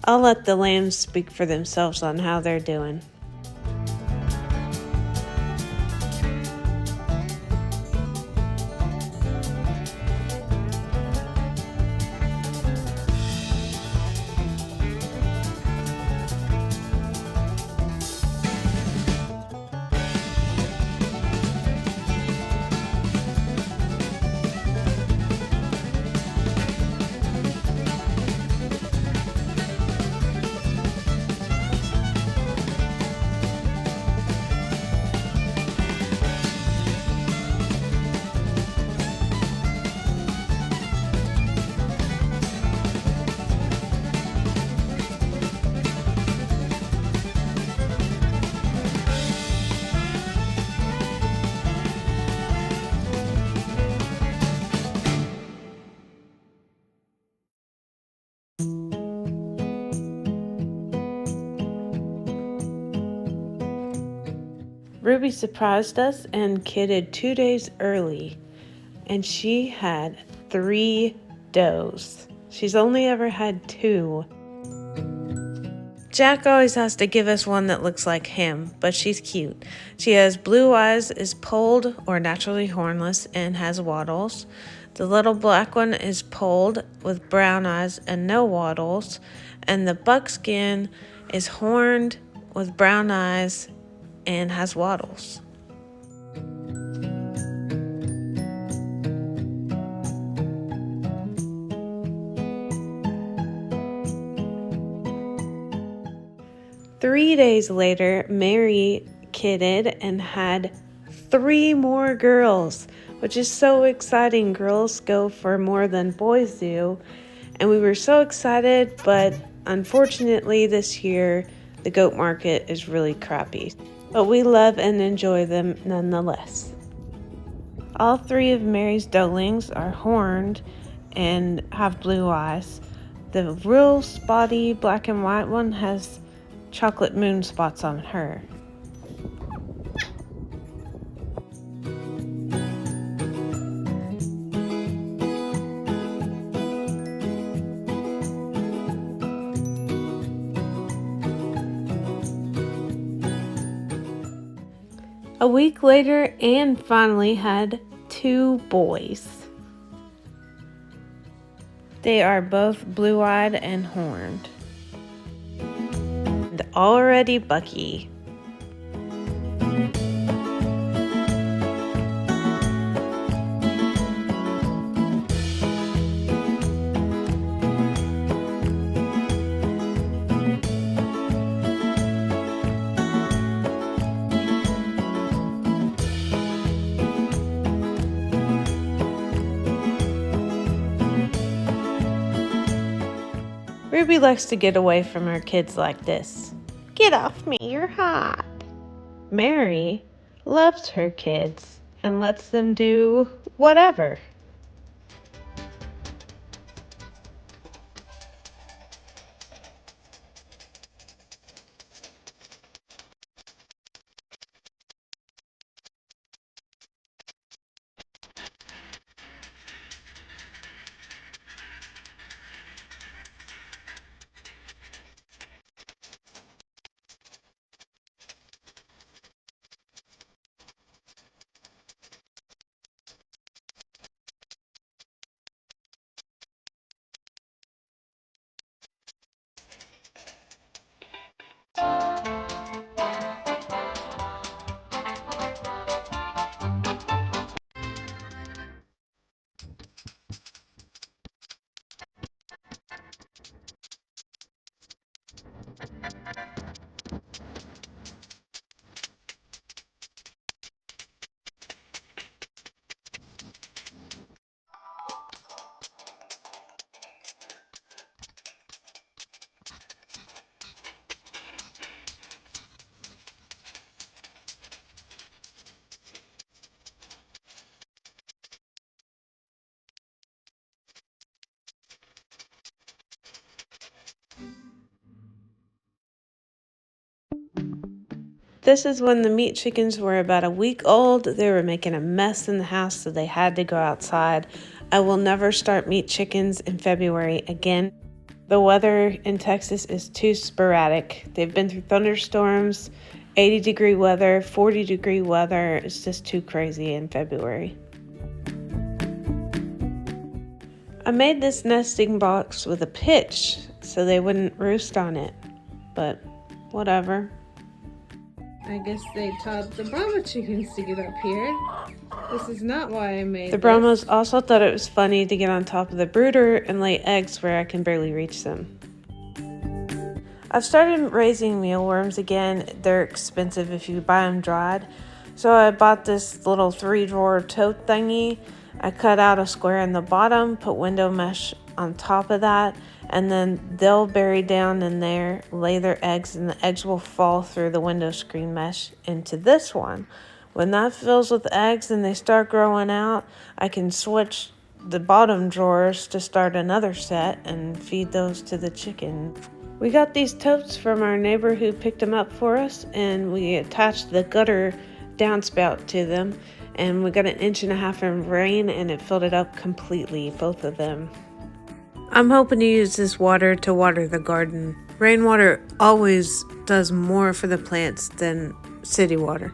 I'll let the lambs speak for themselves on how they're doing. Ruby surprised us and kidded 2 days early, and she had 3 does. She's only ever had 2. Jack always has to give us one that looks like him, but she's cute. She has blue eyes, is polled or naturally hornless, and has wattles. The little black one is polled with brown eyes and no wattles, and the buckskin is horned with brown eyes and has wattles. Three days later, Mary kidded and had 3 more girls, which is so exciting. Girls go for more than boys do, and we were so excited, but unfortunately this year the goat market is really crappy. But we love and enjoy them nonetheless. All 3 of Mary's doelings are horned and have blue eyes. The real spotty black and white one has chocolate moon spots on her. A week later, Anne finally had 2 boys. They are both blue-eyed and horned. And already bucky. Ruby likes to get away from her kids like this. Get off me, you're hot. Mary loves her kids and lets them do whatever. This is when the meat chickens were about a week old. They were making a mess in the house, so they had to go outside. I will never start meat chickens in February again. The weather in Texas is too sporadic. They've been through thunderstorms, 80-degree weather, 40-degree weather. It's just too crazy in February. I made this nesting box with a pitch so they wouldn't roost on it, but whatever. I guess they taught the Brahma chickens to get up here. This is not why I made The Brahmas also thought it was funny to get on top of the brooder and lay eggs where I can barely reach them. I've started raising mealworms again. They're expensive if you buy them dried. So I bought this little 3-drawer tote thingy. I cut out a square in the bottom, put window mesh on top of that, and then they'll bury down in there, lay their eggs, and the eggs will fall through the window screen mesh into this one. When that fills with eggs and they start growing out, I can switch the bottom drawers to start another set and feed those to the chicken. We got these totes from our neighbor who picked them up for us, and we attached the gutter downspout to them, and we got 1.5 inches of rain and it filled it up completely, both of them. I'm hoping to use this water to water the garden. Rainwater always does more for the plants than city water.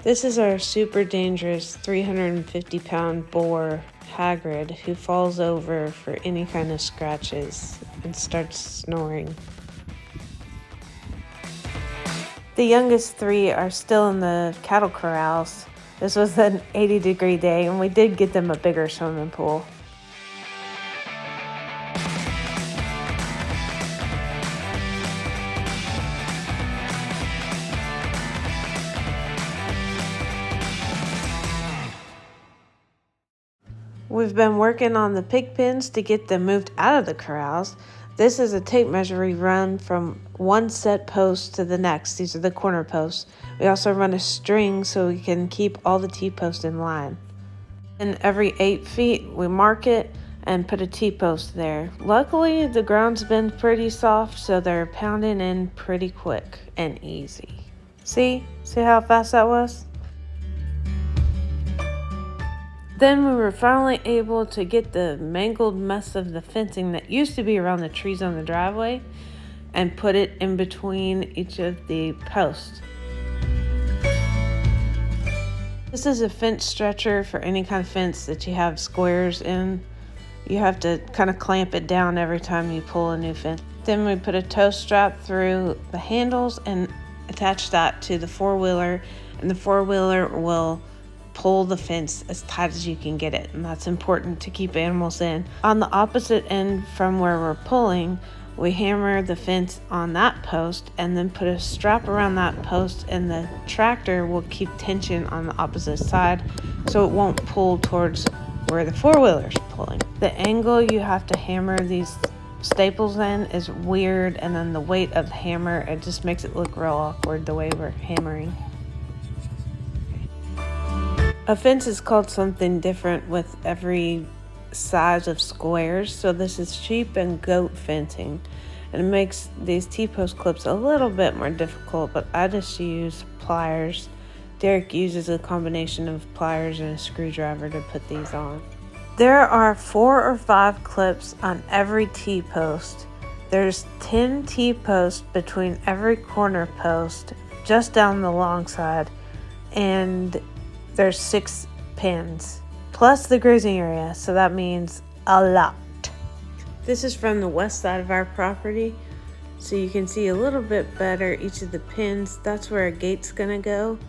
This is our super dangerous 350-pound boar, Hagrid, who falls over for any kind of scratches and starts snoring. The youngest 3 are still in the cattle corrals. This was an 80-degree day, and we did get them a bigger swimming pool. We've been working on the pig pens to get them moved out of the corrals. This is a tape measure we run from one set post to the next. These are the corner posts. We also run a string so we can keep all the T-posts in line. And every 8 feet, we mark it and put a T-post there. Luckily, the ground's been pretty soft, so they're pounding in pretty quick and easy. See how fast that was? Then we were finally able to get the mangled mess of the fencing that used to be around the trees on the driveway and put it in between each of the posts. This is a fence stretcher for any kind of fence that you have squares in. You have to kind of clamp it down every time you pull a new fence. Then we put a tow strap through the handles and attach that to the 4-wheeler, and the 4-wheeler will pull the fence as tight as you can get it, and that's important to keep animals in. On the opposite end from where we're pulling, we hammer the fence on that post and then put a strap around that post, and the tractor will keep tension on the opposite side so it won't pull towards where the 4-wheeler's pulling. The angle you have to hammer these staples in is weird, and then the weight of the hammer, it just makes it look real awkward the way we're hammering. A fence is called something different with every size of squares, so this is sheep and goat fencing, and it makes these T-post clips a little bit more difficult, but I just use pliers. Derek uses a combination of pliers and a screwdriver to put these on. There are 4 or 5 clips on every T-post. There's 10 T-posts between every corner post just down the long side, and there's 6 pins, plus the grazing area, so that means a lot. This is from the west side of our property, so you can see a little bit better each of the pins. That's where a gate's gonna go,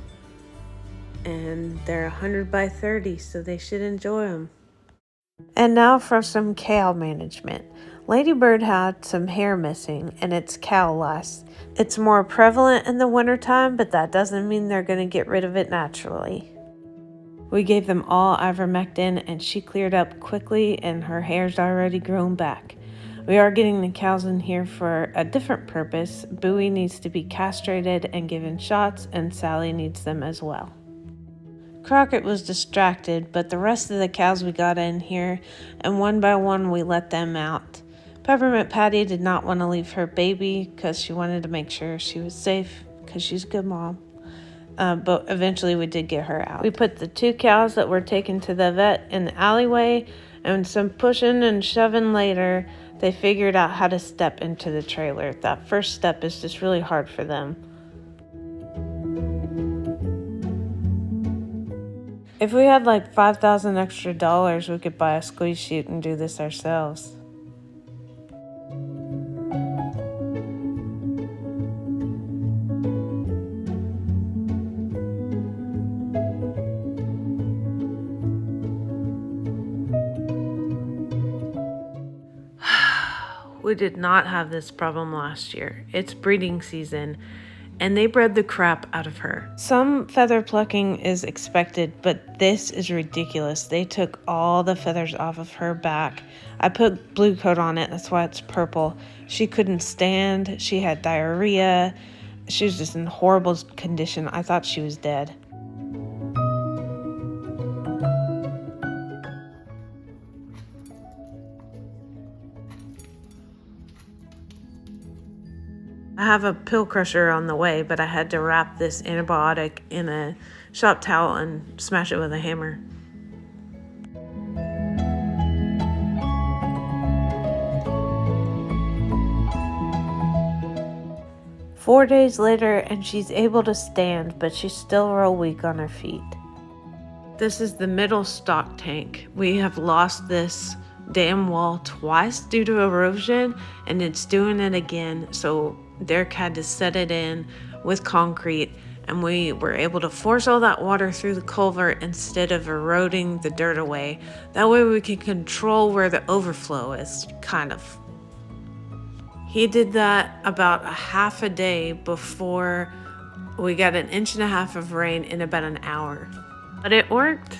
and they're 100 by 30, so they should enjoy them. And now for some cow management. Ladybird had some hair missing, and it's cow lice. It's more prevalent in the wintertime, but that doesn't mean they're gonna get rid of it naturally. We gave them all ivermectin, and she cleared up quickly, and her hair's already grown back. We are getting the cows in here for a different purpose. Bowie needs to be castrated and given shots, and Sally needs them as well. Crockett was distracted, but the rest of the cows we got in here, and one by one we let them out. Peppermint Patty did not want to leave her baby because she wanted to make sure she was safe because she's a good mom. but eventually we did get her out. We put the 2 cows that were taken to the vet in the alleyway, and some pushing and shoving later, they figured out how to step into the trailer. That first step is just really hard for them. If we had like $5,000 extra, we could buy a squeeze chute and do this ourselves. We did not have this problem last year. It's breeding season, and they bred the crap out of her. Some feather plucking is expected, but this is ridiculous. They took all the feathers off of her back. I put blue coat on it, that's why it's purple. She couldn't stand, she had diarrhea. She was just in horrible condition. I thought she was dead. I have a pill crusher on the way, but I had to wrap this antibiotic in a shop towel and smash it with a hammer. Four days later, and she's able to stand, but she's still real weak on her feet. This is the middle stock tank. We have lost this dam wall twice due to erosion, and it's doing it again, so Derek had to set it in with concrete, and we were able to force all that water through the culvert instead of eroding the dirt away. That way we can control where the overflow is, kind of. He did that about a half a day before we got 1.5 inches of rain in about an hour. But it worked.